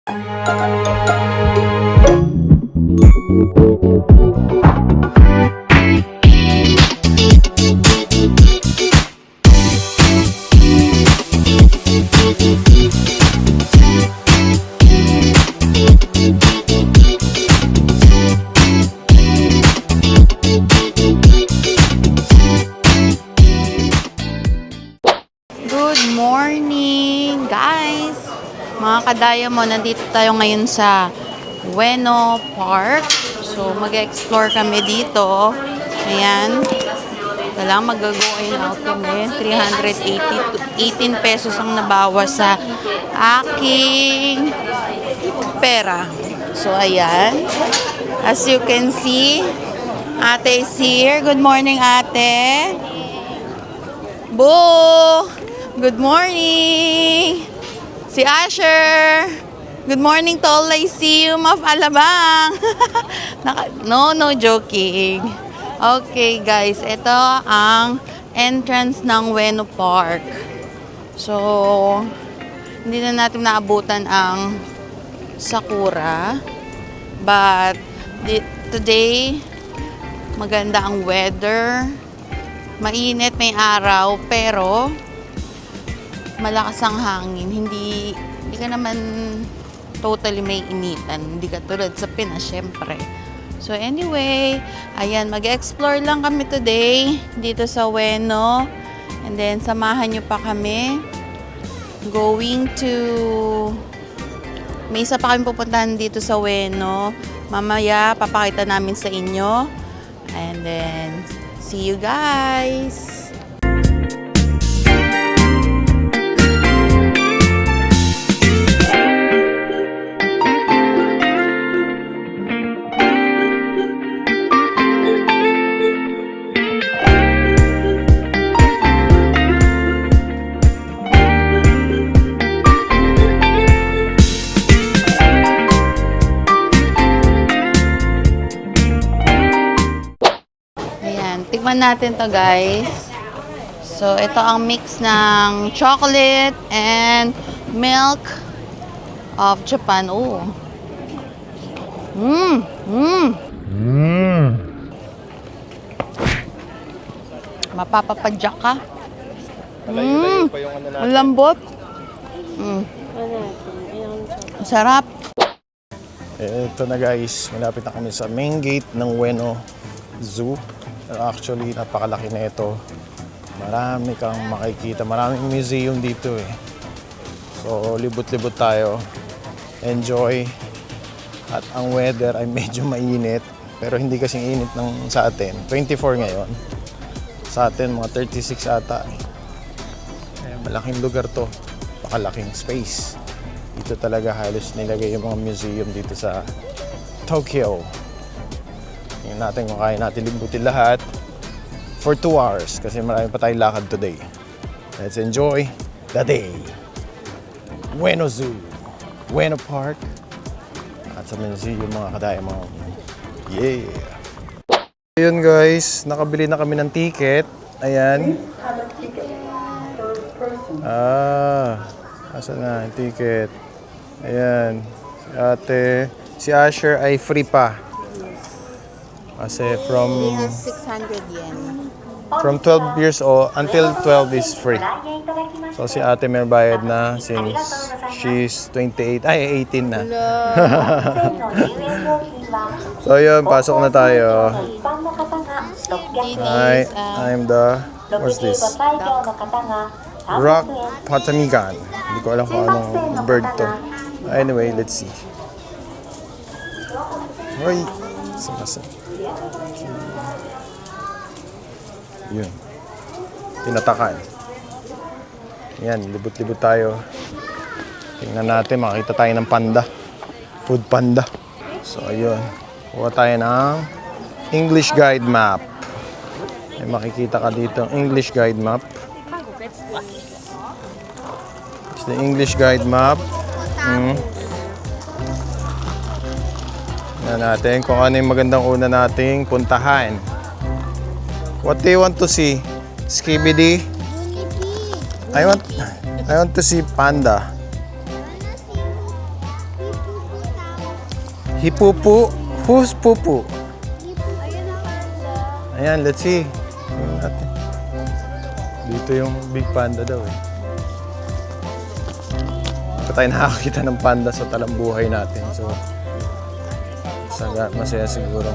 Good morning, guys! Mga ka-Diamond, nandito tayo ngayon sa Ueno Park. So, mag-explore kami dito. Ayan. Kailangan mag-go-in out kami. 380 to 18 pesos ang nabawas sa aking pera. So, ayan. As you can see, ate is here. Good morning, ate. Boo! Good morning! Si Asher! Good morning, Tall Lyceum of Alabang! No, joking. Okay, guys. Ito ang entrance ng Ueno Park. So, hindi na natin naabutan ang sakura. But, today, maganda ang weather. Mainit, may araw, pero malakas ang hangin. Hindi ka naman totally may initan. Hindi ka tulad sa Pinas, syempre. So anyway, ayan, mag-explore lang kami today dito sa Ueno. And then, samahan nyo pa kami. Going to... May isa pa kami pupuntahan dito sa Ueno. Mamaya, papakita namin sa inyo. And then, see you guys! Tikman natin to, guys. So, ito ang mix ng chocolate and milk of Japan. Oh. Mapapapadyak ka. Ang lambot. Sarap. Ito na, guys. Malapit na kami sa main gate ng Ueno Zoo. Actually, napakalaki na ito. Marami kang makikita. Maraming museum dito eh. So, libot-libot tayo. Enjoy. At ang weather ay medyo mainit. Pero hindi kasing init ng sa atin. 24 ngayon. Sa atin, mga 36 ata. Malaking lugar to. Pakalaking space. Dito talaga halos nilagay yung mga museum dito sa Tokyo. Tingnan natin kung kaya natin libutin lahat for 2 hours kasi marami pa tayong lakad today. Let's enjoy the day. Ueno Zoo, Ueno Park, at sa museum mga ka-Diamond. Yeah! Ayun, guys, nakabili na kami ng ticket. Ayan. Asa na yung ticket? Ayan. Si ate, si Asher ay free pa. Kasi from 600 yen. From 12 years old until 12 is free. So si ate may bayad na since she's 28, ay 18 na. So yun, pasok na tayo. Hi, I'm the, what's this? Rock Patamigan. Hindi ko alam kung anong bird to. Anyway, let's see. Hoy, sumasa. Yun. Tinatakan. Yan, libot-libot tayo. Tingnan natin, makita tayo ng panda. Food panda. So, ayun. Kuha tayo ng English guide map. May makikita ka dito, English guide map. It's the English guide map. Tingnan natin kung ano yung magandang una nating puntahan. What do you want to see? Skibidi? I want to see panda. Hipupu. Who's Pupu? Ayun na panda. Ayan, let's see. Tingnan natin. Dito yung big panda daw eh. Ito tayo nakakita ng panda sa talambuhay natin. So, masaya siguro.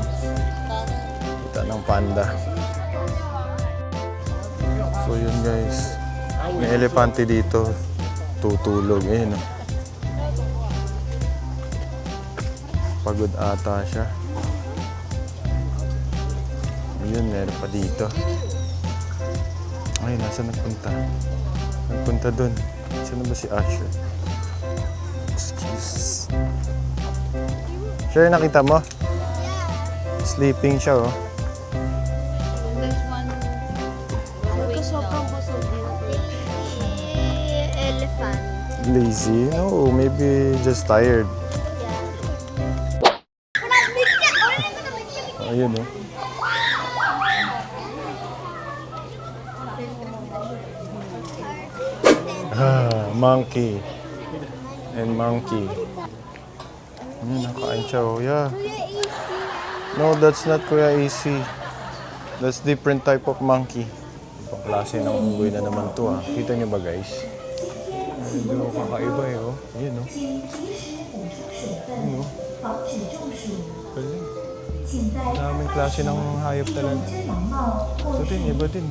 Kita ng panda. So yun guys. May elepante dito. Tutulog. Ayun. Pagod ata siya. Ayun, meron pa dito. Ay, nasa nagpunta? Nagpunta dun. Saan ba si Asher? Excuse. Sure, nakita mo? Sleeping siya, oh. There's one. Sobrang busog yun. Elephant. Lazy? No, maybe just tired. Oh, ayun, oh. Monkey. And monkey. Nakain siya, oh. Yeah. No, that's not Kuya AC. That's different type of monkey. Ibang klase ng unggoy na naman to, ah. Kita niyo ba, guys? Medyo kakaiba, eh, oh. Ayun, oh. Ayun, oh. Galing. Daming klase ng hayop talaga. Ito din, iba din.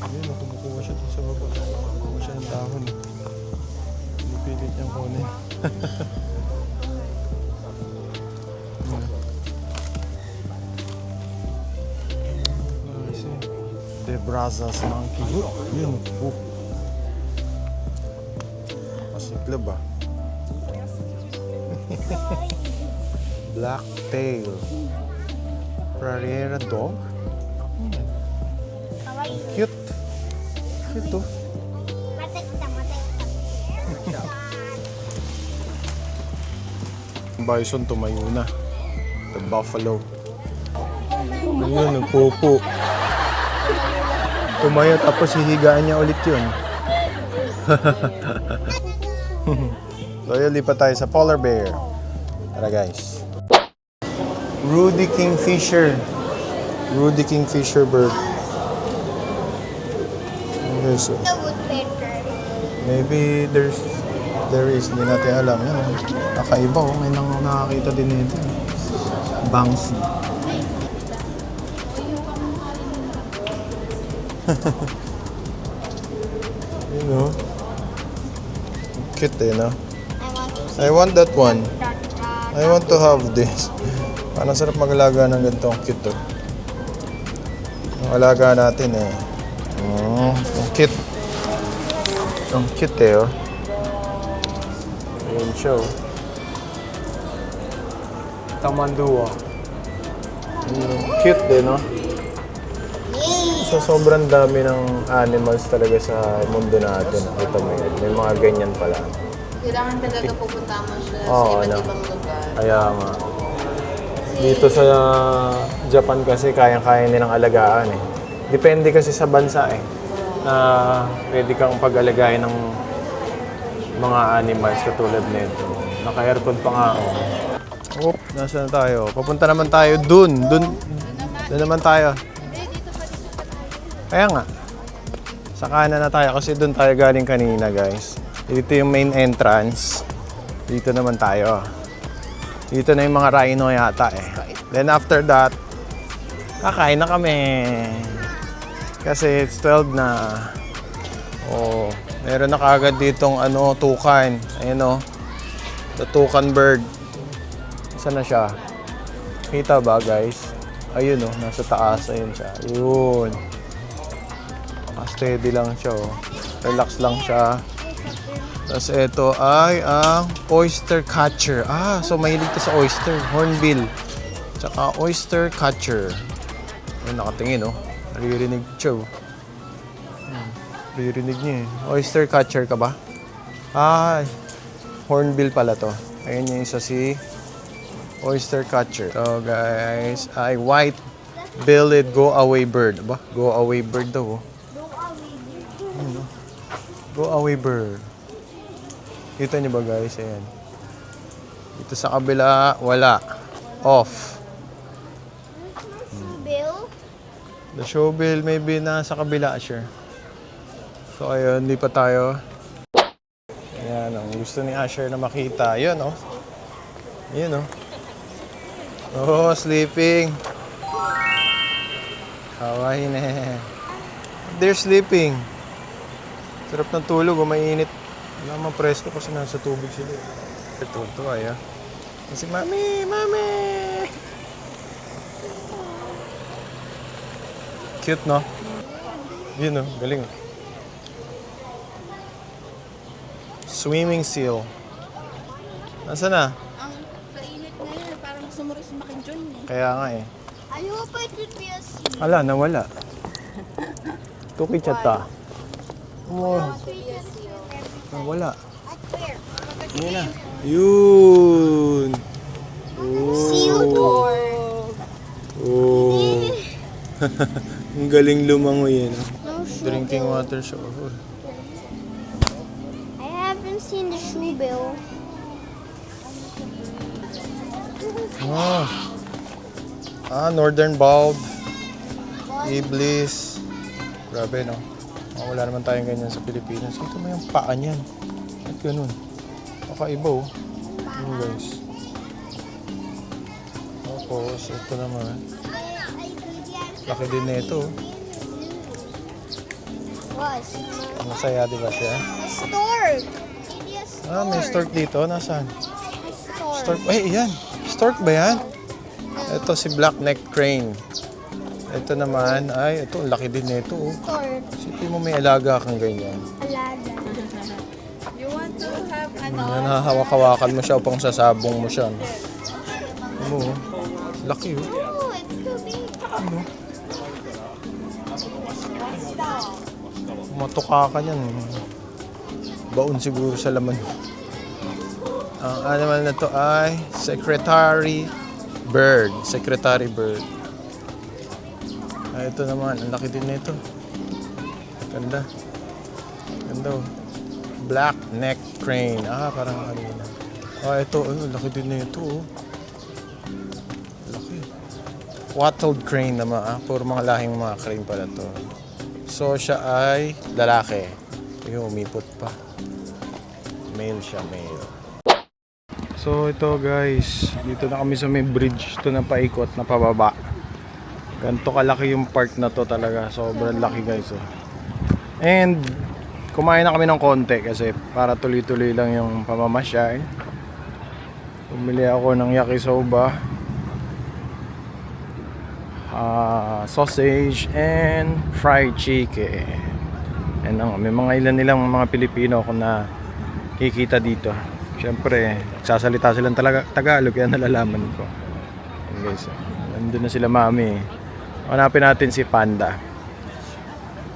Ayun, oh, kumukuha siya dun sa baba. Kumukuha siya ng dahon. Pinipilit niyang kunin. The Brazos monkey. Yun. Masiklab ah. Blacktail. Prairie dog. Cute. Cute oh. Bison tumayo na. The buffalo. Ayun, nagpupo. Tumayo tapos hihigaan niya ulit yun. So yun, lipat tayo sa polar bear. Tara guys. Rudy Kingfisher. Rudy Kingfisher bird. Okay, so The woodpecker. maybe there is, hindi natin alam. Yan, nakaiba oh. May nakakita din nito. Bangsi. You know, cute eh, no? I want that one. I want to have this. Parang sarap mag-alaga ng ganitong cute oh. Ang alaga natin eh. Ang cute. Ang cute eh oh. Ayun siya oh. Tamanduwa. Cute eh, no? So, sobrang dami ng animals talaga sa mundo natin. Nakita mo yun. May mga ganyan pala. Kailangan talaga pupunta mo siya Oo, sa iba't ano. ibang lugar. Kaya nga. Dito sa Japan kasi kayang-kaya nilang alagaan eh. Depende kasi sa bansa eh. Na pwede kang pag-alagayin ng mga animals katulad nito. Naka-aircon pa nga ako. Oop, nasa na tayo? Papunta naman tayo dun. Dun naman tayo. Kaya nga. Sa kanan na tayo kasi dun tayo galing kanina guys. Dito yung main entrance. Dito naman tayo. Dito na yung mga rhino yata eh. Then after that, kakain na kami. Kasi it's 12 na. Oh, meron na kagad ditong tukan. Ayun oh. The tukan bird. Saan na siya? Kita ba guys? Ayun oh, nasa taas. Ayun siya. Ayun. Steady lang siya oh. Relax lang siya. Tapos ito ay ang oyster catcher. Ah, so mahilig to sa oyster. Hornbill. Tsaka oyster catcher. Ayun, nakatingin oh. Naririnig siya oh. Naririnig niya eh. Oyster catcher ka ba? Ah, hornbill pala to. Ayun yung isa si oyster catcher. So guys, ay white-billed go-away bird. Ba? Go-away bird daw oh. Go-away bird. Kita niyo ba guys? Ayan. Dito sa kabila, wala. Off. Bill? The show bill maybe nasa kabila, sure. So ayun, hindi pa tayo. Ayan, ang gusto ni Asher na makita. Yun, oh. Yun, oh. Oh, sleeping. Hawaii na. They're sleeping. Sarap ng tulog, oh, mainit. Wala mang presko kasi nasa tubig sila. Ito, ay, ah. Kasi, Mami! Mami! Cute, no? Yun, oh. Galing. Swimming seal. Nasaan na? Ang kainit na yun, parang gusto mo rin sumakin dyan eh. Kaya nga eh. I hope I could be a sea. Ala, nawala. Tukichat ta. Oh, nawala. At where? Yun na. Yun! Seal door. Oh. Ang galing lumangoy yan. No shoe Drinking bill. water shower. I haven't seen the shoe bill. Oh. Northern bulb. Iblis. Grabe, no? Wala naman tayong ganyan sa Pilipinas. Ito mo yung paa niyan. At ganun. Kakaiba, oh. Yun, guys. Tapos, ito naman. Laki din na ito, oh. Was. Masaya, di ba siya? A stork. Maybe a stork. May stork dito. Nasaan? A stork. Stork. Ay, yan. Stork ba yan? Ito si black-neck crane. Ito naman, ay, ito, laki din nito, oh. Stork. Isipin mo may alaga kang ganyan. Alaga. You want to have Yan, hahawak-hawakan mo siya upang sasabong mo siya. No? Ano, oh. Laki, oh. Oh, it's too big. Ano? Matuka ka niyan. Baon siguro sa laman. Ang animal na to ay secretary bird. Secretary bird. Ay, ito naman. Ang laki din nito. Ganda. Ganda, oh. Black neck crane. Parang kanina. Ito. Ano, laki din nito, oh. Laki. Wattled crane naman, puro mga lahing mga crane pala to. So, siya ay lalaki. Yung umipot pa. Male siya, male. So, ito guys. Dito na kami sa may bridge. Ito na paikot na pababa. Ganito kalaki yung park na to talaga. Sobrang laki guys, oh. And, kumain na kami ng konti kasi para tuloy-tuloy lang yung pamamasyal. Bumili ako ng yakisoba, sausage, and fried chicken. And may mga ilan nilang mga Pilipino ako na kikita dito. Siyempre, nagsasalita silang Tagalog kaya nalalaman ko. And guys, nandun na sila mami. Hanapin natin si Panda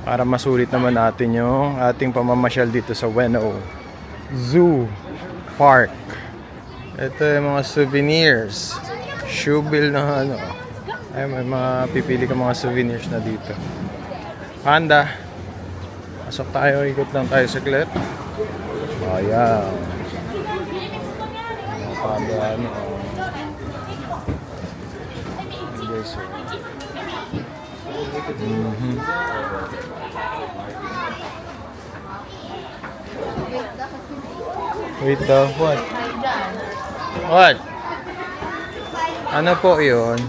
para masulit naman natin yung ating pamamasyal dito sa Ueno Zoo Park. Ito yung mga souvenirs. Shoe bill na ano. Ay, may mga pipili ka mga souvenirs na dito. Panda. Pasok tayo, ikot lang tayo saglit. Ayan. Panda ano. Guys, Wait daw, what? What? Ano po yun?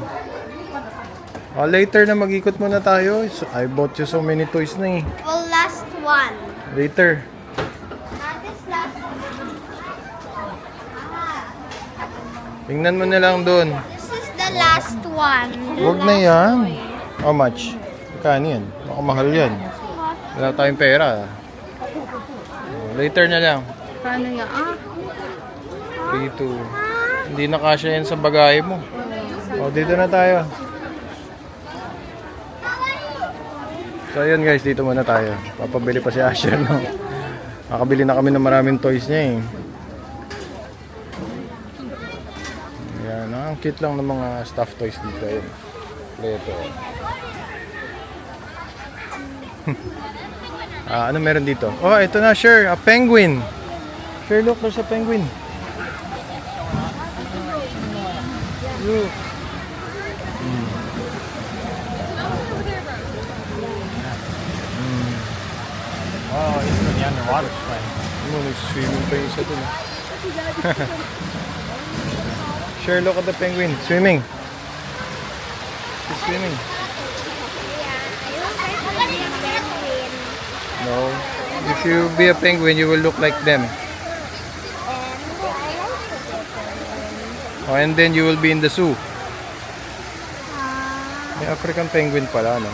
Later na mag-ikot muna tayo. I bought you so many toys na eh. Well, last one. Later. Not this last one. Tingnan mo na lang dun. This is the last one. Huwag na yan. How much? Kano yan? Baka mahal yan. Wala tayong pera. Later na lang. Paano nga? 3, 2. Hindi na kasya yan sa bagahe mo. Dito na tayo. So ayun guys, dito muna tayo. Papabili pa si Asher, no? Makabili na kami ng maraming toys niya eh. Ayan, ang cute lang ng mga stuffed toys dito. Ayun. Ito. Ano meron dito? Oh, ito na, Sher. A penguin. Sher, look, there's a penguin. Look. Oh, it's the underwater slide. Swimming pa yung isa dun. Sure, look at the penguin. Swimming. She's swimming. No. If you be a penguin, you will look like them. Oh, and then you will be in the zoo. May African penguin pala, no?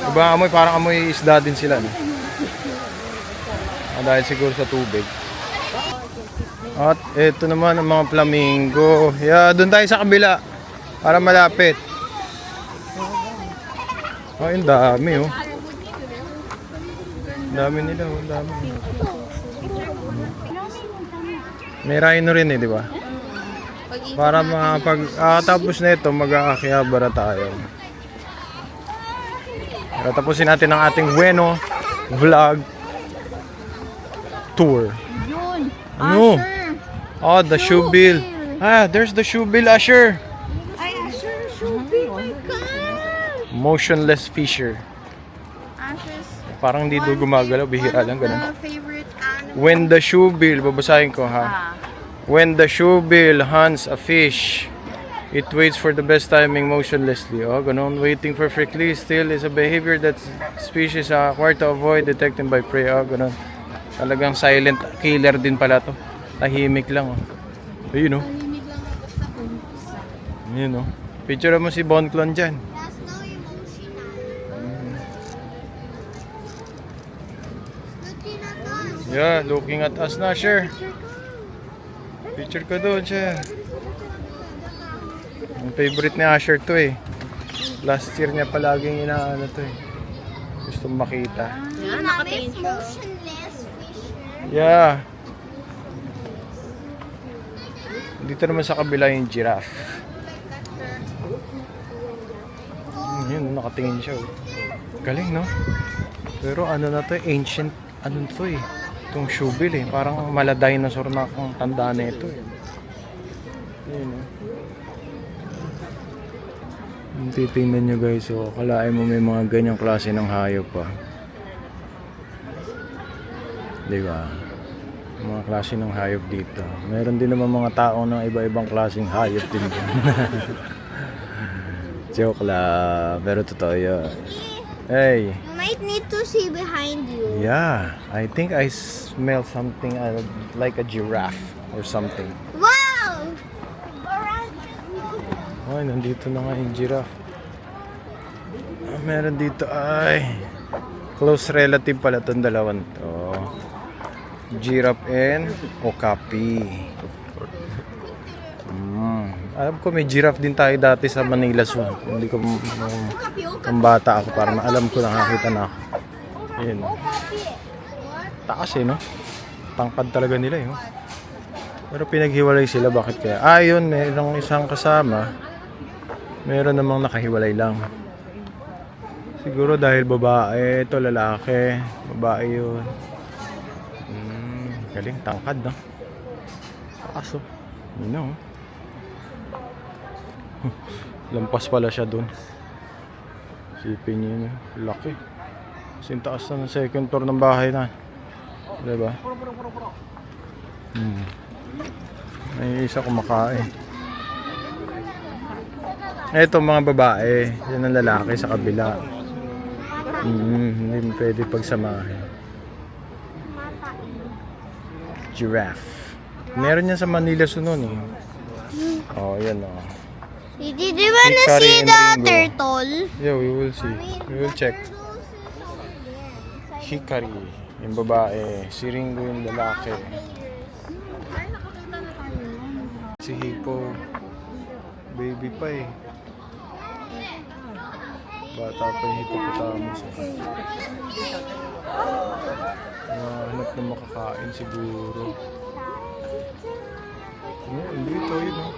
Diba amoy, parang amoy isda din sila, no? Dahil siguro sa tubig. At ito naman ang mga flamingo. Yeah, doon tayo sa kabila para malapit. Ay, ang dami, oh. Ang dami nila, oh. Ang dami. May rhino rin, di ba? Para tapos na ito, mag-aakyabara tayo. Pero tapusin natin ang ating Ueno vlog tour. Yun. Ano? Oh, the shoebill. Ah, there's the shoebill, Asher. Ay, Asher, shoebill. Oh my God. Motionless fisher. Asher's Parang hindi doon gumagalaw, bihira lang ganun. favorite animal. When the shoebill, babasahin ko ha. When the shoebill hunts a fish, it waits for the best timing motionlessly. Oh, ganun. Waiting perfectly still is a behavior that species are required to avoid detecting by prey. Oh, ganun. Talagang silent killer din pala to. Tahimik lang. Oh. Ayun, oh. Ayun, oh. Picture mo si Bonklon dyan. That's no emotional. Looking at us. Yeah, looking at us na, sure. Picture ka doon, siya. Ang favorite ni Asher to eh. Last year niya palaging inaano to eh. Gusto makita. Yan, Nakatingin nakatingin siya. motionless fisher. Yeah. Dito naman sa kabila yung giraffe. Yun, nakatingin siya. Oh. Galing, no? Pero ano na to, ancient, ano to eh. Itong shoebill eh. Parang mala dinosaur na akong tanda na ito eh. Yun, oh. Titingnan nyo guys, so kalahin mo may mga ganyang klase ng hayop pa. Diba? Mga klase ng hayop dito. Meron din naman mga tao ng iba-ibang klaseng hayop din. Joke lang, pero totoo yun. Hey! You might need to see behind you. Yeah, I think I smell something like a giraffe or something. Wow! Ay, nandito na nga yung giraffe. Meron dito ay close relative pala itong dalawang to. Giraffe and okapi. Alam ko may giraffe din tayo dati sa Manila Zoo. Hindi ko ang bata ako para alam ko nakakita na ako. Ayun. Taas eh, no? Tangkad talaga nila eh. Pero pinaghiwalay sila, bakit kaya? Yun, mayroong isang kasama. Meron namang nakahiwalay lang. Siguro dahil babae, ito lalaki. Babae yun. Galing, tangkad no? Aso. Yun na oh. Lampas pala siya dun. Sipin niyo yun. Laki. Kasi taas na ng second floor ng bahay na. Diba? May isa kumakain. Ito mga babae. Yan ang lalaki sa kabila. Hindi mo pwede pagsamahin. Giraffe. Meron yan sa Manila Zoo nun eh. Oh, yan oh. Did you wanna Hikari see and the Ringo. turtle? Yeah, we will see. We will check. Hikari, yung babae. Si Ringo, yung lalaki. Si Hippo. Baby pa eh. Bata pa yung hippopotamus. Hanap na makakain siguro. Dito yun oh.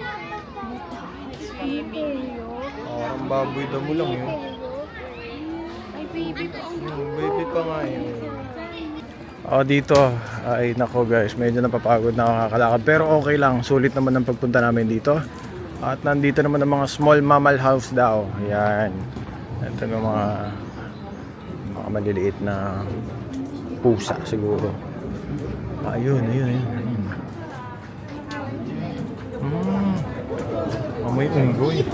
Parang baboy daw mo lang yun. Ay, baby. Baby pa nga yun. Dito ay nako guys, medyo napapagod na kakalakad pero okay lang, sulit naman ang pagpunta namin dito. At nandito naman ang mga small mammal house daw. Ayan. Ito ng mga maliliit na pusa siguro. Ayun. May unggoy.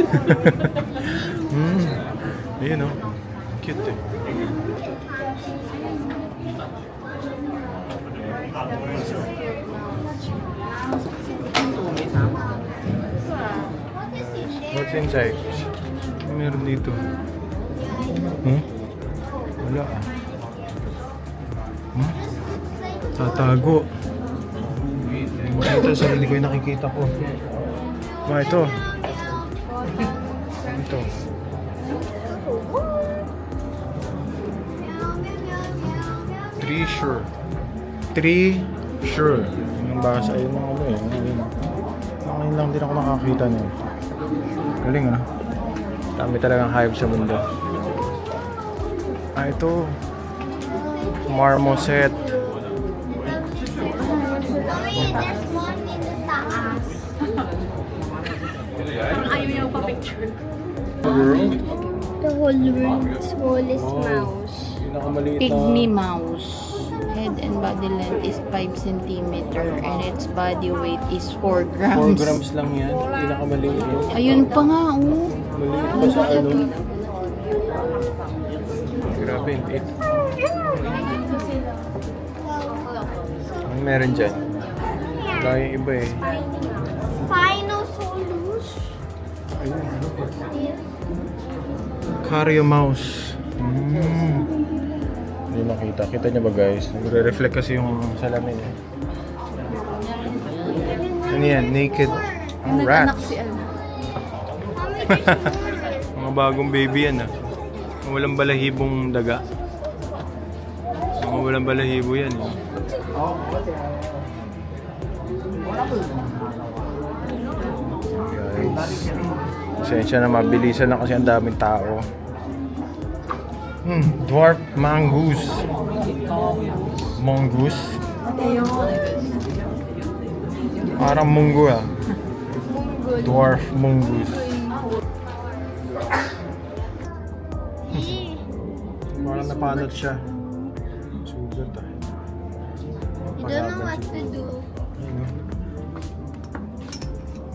Ayun oh. Cute eh. What's inside? Ano meron dito? Wala ah. Tatago. Ito, sarili ko yung nakikita ko. Ito. Ito. Treasure. Yung basa, yun ang ano eh. Ngayon lang din ako nakakita niya. Galing ano? Dami talagang hype sa mundo. Ito. Marmoset. Ayaw niya pa-picture. World? The whole world's smallest mouse. Pinakamaliit na. Pygmy mouse. Head and body length is 5 cm and its body weight is 4 4 grams. grams lang yan. Pinakamaliit. Ayun pa nga, oh. Maliit pa sa ano. Grabe, it. Ano meron dyan? Wala yung iba eh. Spinosaurus. Ayun, ano ba? Carrier mouse. Hindi makita. Kita niyo ba guys? Nagre-reflect kasi yung salamin eh. Ano yan? Naked rats. Mga bagong baby yan ah. Mga walang balahibong daga. Mga walang balahibo yan eh. Guys, pasensya na, mabilisan na kasi ang daming tao. Dwarf mongoose. Parang munggo ah. Dwarf mongoose. Parang napanot siya. Sugat ah. You don't know what to do.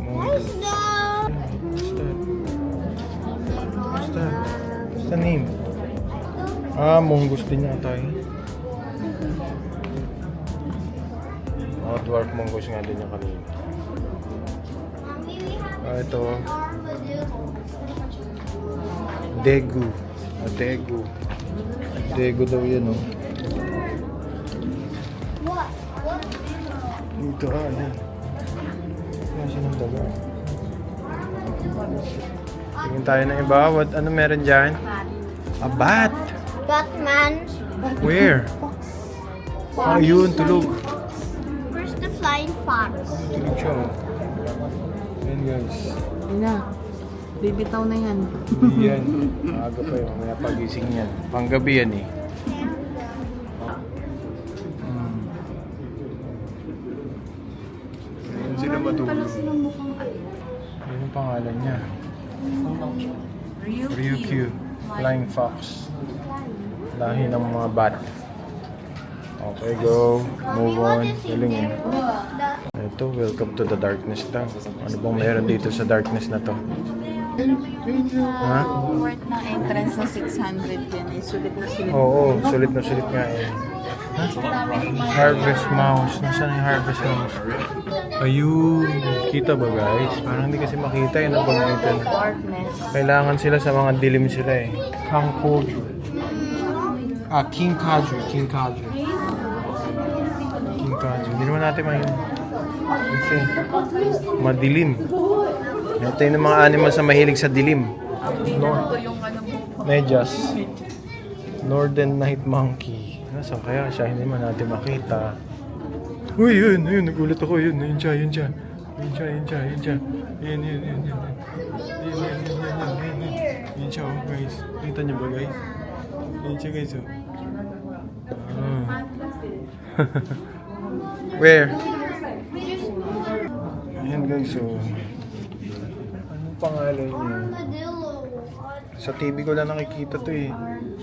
Mongoose. What's that? What's the name? Mongoose din yata eh. Dwarf mongoose nga din yung kanina. Ito. Degu. Degu daw yan oh. Dito yan. Kasi ng daga. Tingin tayo ng iba. Ano meron dyan? A bat! Batman. Where? Yun, tulog. Where's the flying fox? Tulog siya oh. Ayan guys. Ayun na. Bibitaw na yan. Hindi yan. Maaga pa yun. Mamaya pagising yan. Panggabi yan eh. Ayan sila matulog. Ayan ang pangalan niya. Ryukyu. Flying fox. Lahi ng mga bat. Okay, go. Move on. Galing eh. Ito, welcome to the darkness daw. Ano bang meron dito sa darkness na to? Ha? Worth ng entrance na 600 yan. Sulit na sulit. Oo, sulit na sulit nga eh. Ha? Harvest mouse. Nasaan yung harvest mouse? Ayun. Kita ba guys? Parang hindi kasi makita yun ang pag-itan. Darkness. Kailangan sila sa mga dilim sila eh. Kangkoju. King Kaju. King Kaju. Hindi naman natin mahilig. Kasi madilim. Ito yung mga animals na mahilig sa dilim. Medyas. Northern Night Monkey. Nasaan kaya siya? Hindi man natin makita. Uy, yun. Nagulat ako. Yun siya. Yun siya. Yun siya, oh, guys. Kita niyo ba, guys? Yun siya, guys, oh. Where? Ayan guys, so... Anong pangalan niya? Sa TV ko lang nakikita to eh.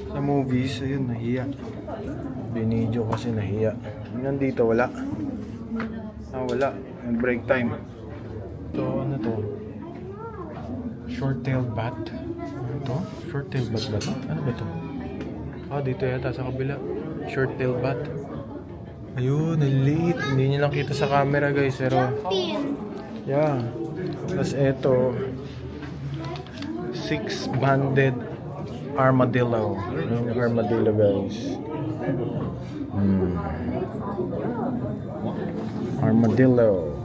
Sa movies, ayun, nahiya. Binidyo kasi nahiya. Nandito, wala. Wala. Yung break time. Ito, ano to? Short-tailed bat. Ano to? Short-tailed bat ba to? Ano ba to? Dito yata sa kabila. Short-tailed bat. Ayun, naliit. Hindi nyo lang kita sa camera guys, pero... Yeah. Tapos eto, 6-banded armadillo. Yung armadillo guys. Armadillo.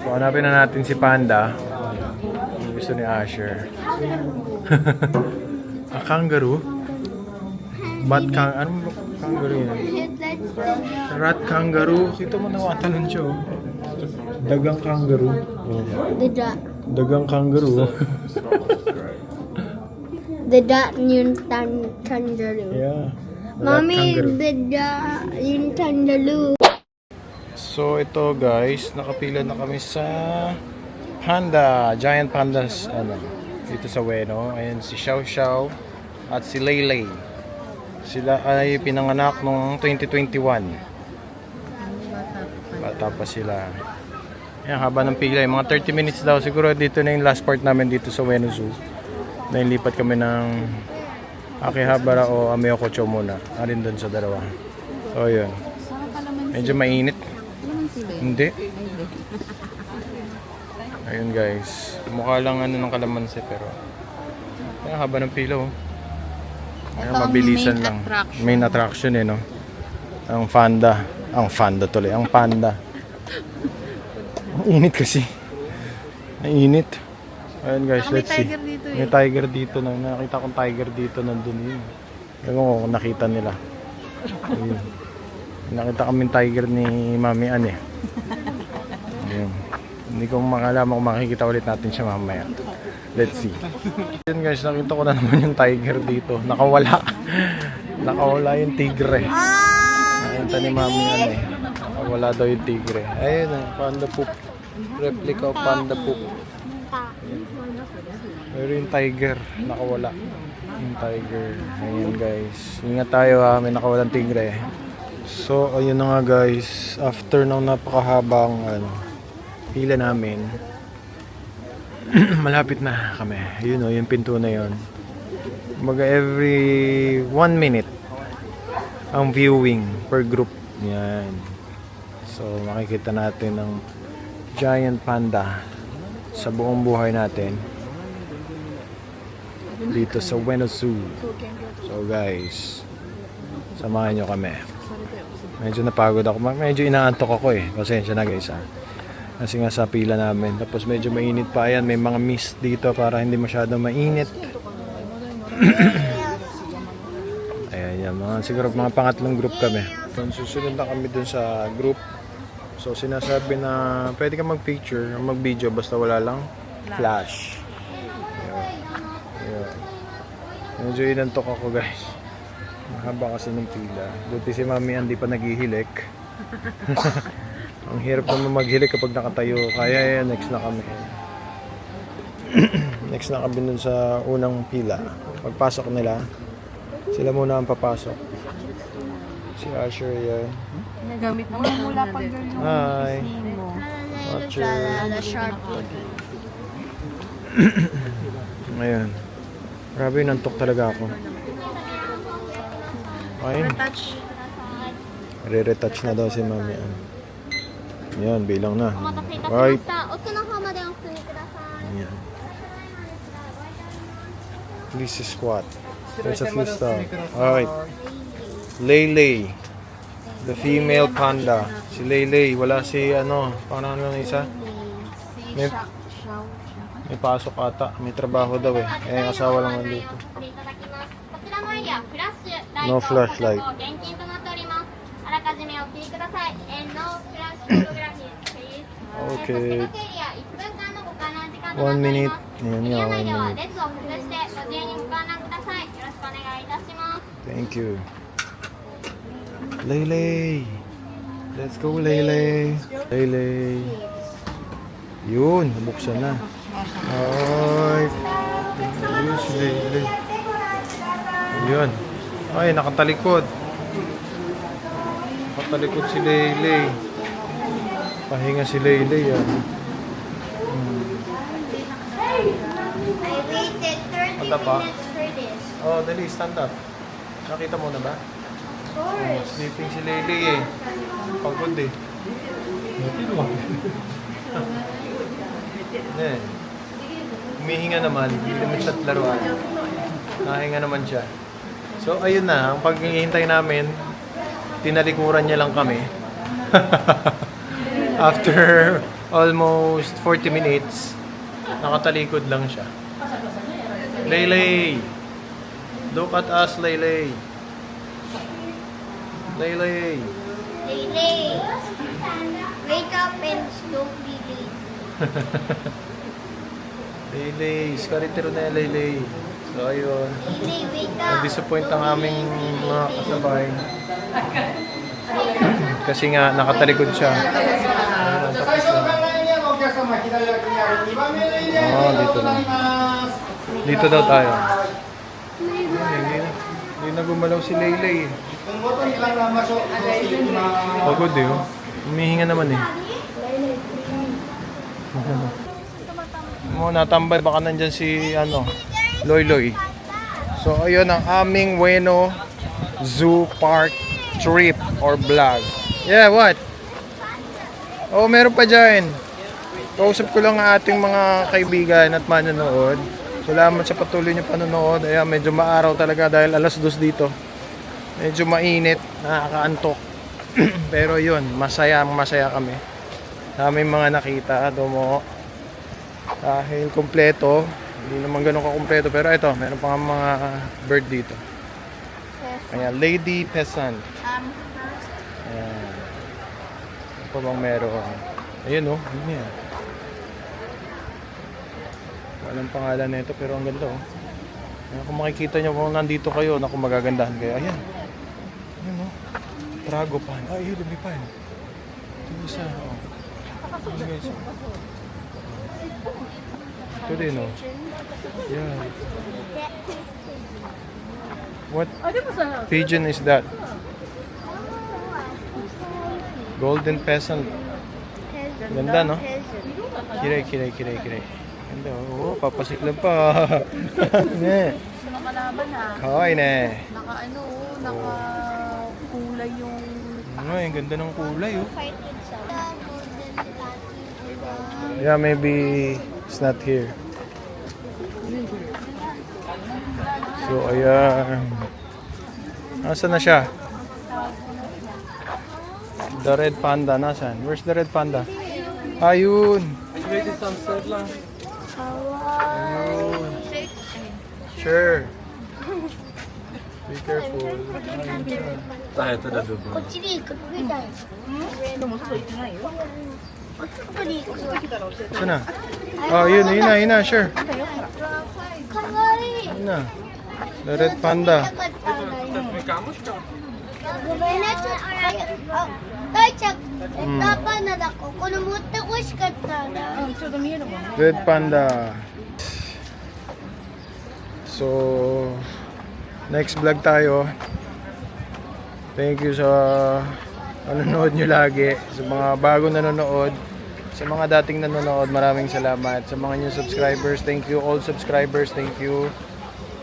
So hanapin na natin si Panda. Yung gusto ni Asher. A kangaroo? Ano kangaroo yan? Rat kangaroo. Kita mo nawatalon siya oh. Dagang kangaroo. Oh. Dagang kangaroo. The dot yung kangaroo. Yeah. Mommy, the dot yung kangaroo. So ito guys, nakapila na kami sa Panda, Giant Pandas dito sa Ueno. Ayan si Xiao Xiao at si Leylay. Sila ay pinanganak noong 2021. Bata pa sila. Ayan, haba ng pila. Mga 30 minutes daw. Siguro dito na yung last part namin dito sa Ueno Zoo. Nailipat kami ng Akihabara o Ameokocho muna. Alin doon sa dalawa. So yun. Medyo mainit. Hindi. Ayun guys. Mukha lang ng kalamansi pero ay, haba ng pila oh. Ayun, mabilisan lang. Main attraction eh no. Ang Panda. Ang Panda tuloy. Ang Panda. Ang init kasi. Ang init. Ayun guys, let's see. May tiger dito. Nakita kong tiger dito nandun yun. Ewan ko kung nakita nila. Ayun. Nakita kaming tiger ni Mami Ann eh. Ayun. Hindi ko makalaman kung makikita ulit natin siya mamaya. Let's see. Ayun guys, nakita ko na naman yung tiger dito. Nakawala. Nakawala yung tigre. Nakita ni Mami Ann eh. Nakawala daw yung tigre. Ayun, panda poop. Replica of panda poop. Pero yung tiger, nakawala. Yung tiger. Ayun guys. Ingat tayo ha, may nakawalang tigre. So, ayun na nga guys. After ng napakahabang pila namin, malapit na kami. Yun o, yung pinto na yun. Kumbaga every 1 minute ang viewing per group. Yan. So, makikita natin ng giant panda sa buong buhay natin dito sa Ueno Zoo. So guys, samahan nyo kami. Medyo napagod ako. Medyo inaantok ako eh. Pasensya na guys ha. Kasi nga sa pila namin. Tapos medyo mainit pa. Ayan, may mga mist dito para hindi masyadong mainit. Ayan yan. Siguro mga pangatlong group kami. Susunod na kami dun sa group. So sinasabi na pwede ka mag-picture, mag-video basta wala lang flash. Ayan. Medyo inantok ako guys. Mahaba kasi ng pila. Buti si Mami hindi pa naghihilik. Ang hirap naman maghilik kapag nakatayo. Kaya yan, next na kami. Next na kami dun sa unang pila. Pagpasok nila, sila muna ang papasok. Si Asher yan. Nagamit mo mula pag Hi. Watcher. Ngayon. Grabe, nantok talaga ako. Ayun. Re-retouch na daw si Mami. Yan, bilang na. Right. Yan. Please squat. There's a few stuff. Alright. Leylay. The female panda. Si Leylay. Wala si parang isa? May pasok ata. May trabaho daw eh. Eh, asawa lang nandito. No flashlight. Okay. 1 minute. Yan nga, 1 minute. Thank you. Laylay. Let's go, Laylay. Laylay. Yun, nabuksan na. Ay. Yun si Laylay. Yun. Ay, nakatalikod. Nakatalikod si Laylay. Pahinga si Laylay yan. I waited 30 Anda pa? minutes for this. Oh, dali, stand up. Nakita mo na ba? Of course. Sleeping si Laylay eh. Pagod eh. Eh. Humihinga naman, hindi naman siya laruan. Nahinga naman siya. So ayun na, ang paghihintay namin, tinalikuran niya lang kami. After almost 40 minutes, nakatalikod lang siya. Laylay! Look at us, Laylay! Laylay! Laylay. Wake up and don't be late. Laylay! Skaritero na yan, Laylay. So ayun. Laylay, wake up. Na-disappoint ang aming mga kasabay. Kasi nga, nakatalikod siya. Ayun, tapos na. Oh, dito na. Dito daw tayo. Hindi na gumalaw si Laylay eh. Pagod eh oh. Humihinga naman eh. Natambay baka nandyan si Loy. So ayun ang aming Ueno Zoo Park trip or vlog. Yeah, what? Oh, meron pa dyan. Kausap ko lang ang ating mga kaibigan at manonood. Salamat sa patuloy niyo panonood. Ayan, medyo maaraw talaga dahil alas 2 dito. Medyo mainit, nakakaantok. Pero yun, masaya kami. Aming mga nakita, dumo. Dahil kompleto. Hindi naman ganun ka-kompleto. Pero ito, meron pa nga mga bird dito. Ayan, Lady Peasant. Ayan. Ano pa bang meron? Ayun oh, ano yan? Walang pangalan na ito pero ang ganda oh. Ayan, kung makikita nyo kung nandito kayo, naku magagandahan kayo. Ayan. Ayan oh. Tragopan. Ay, lumipan. Ito isa oh. Ayan guys. Ito din oh. Yeah. What pigeon is that? Golden Peasant. Ganda no? Kiray. Ganda oh, papasiklab pa. Ne. Nakalaban ah. Kawai ne. Naka-kulay yung... Ay, ang ganda ng kulay oh. Fight with some. Yeah, maybe it's not here. So, ayan. Nasaan na siya? The red panda, nasaan? Where's the red panda? Ayun! Ayun. Sure. Be careful. Saan na? Oh, yun na, sure. Yun na. The red panda. Red panda. So, next vlog tayo. Thank you sa nanonood nyo lagi. Sa mga bagong nanonood. Sa mga dating nanonood, maraming salamat. Sa mga new subscribers, thank you. All subscribers, thank you.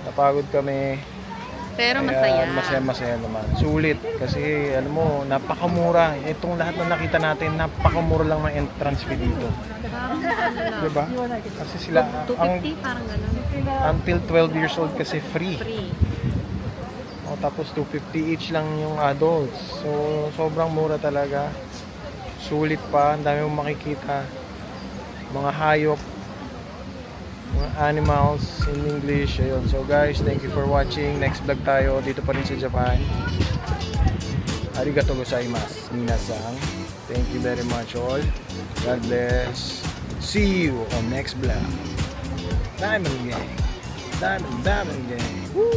Napagod kami. Pero Kaya masaya. masaya naman. Sulit. Kasi, alam mo, napakamura. Itong lahat na nakita natin, napakamura lang ng entrance fee dito. Diba? Kasi sila, ang, 250 parang ganun. until 12 years old kasi free. O, tapos 250 each lang yung adults. So, sobrang mura talaga. Sulit pa. Ang dami mong makikita. Mga hayop. Mga animals in English. Ayun. So guys, thank you for watching. Next vlog tayo. Dito pa rin sa Japan. Arigato gozaimasu. Minasan. Thank you very much all. God bless. See you on next vlog. Diamond Gang. Diamond Gang. Woo!